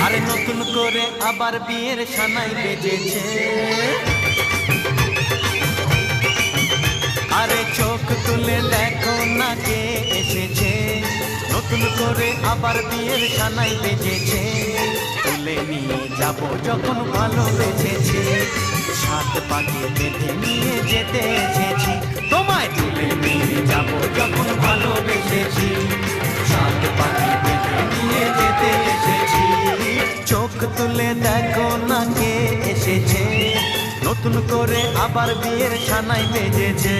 আরে নতুন করে আবার বিয়ের সানাই বেজেছে। আরে চোখ তুলে দেখো না কে এসেছে, নতুন করে আবার বিয়ের সানাই বেজেছে। তুলে নিয়ে যাব যখন ভালোবেসেছি, সাত পাকে বেঁধে নিয়ে যেতে এসেছি। তোমায় তুলে নিয়ে যাব যখন ভালোবেসেছি, সাত পাকে বেঁধে নিয়ে যেতে এসেছি। চোখ তুলে দেখো না কে এসেছে, নতুন করে আবার বিয়ের সানাই বেজেছে।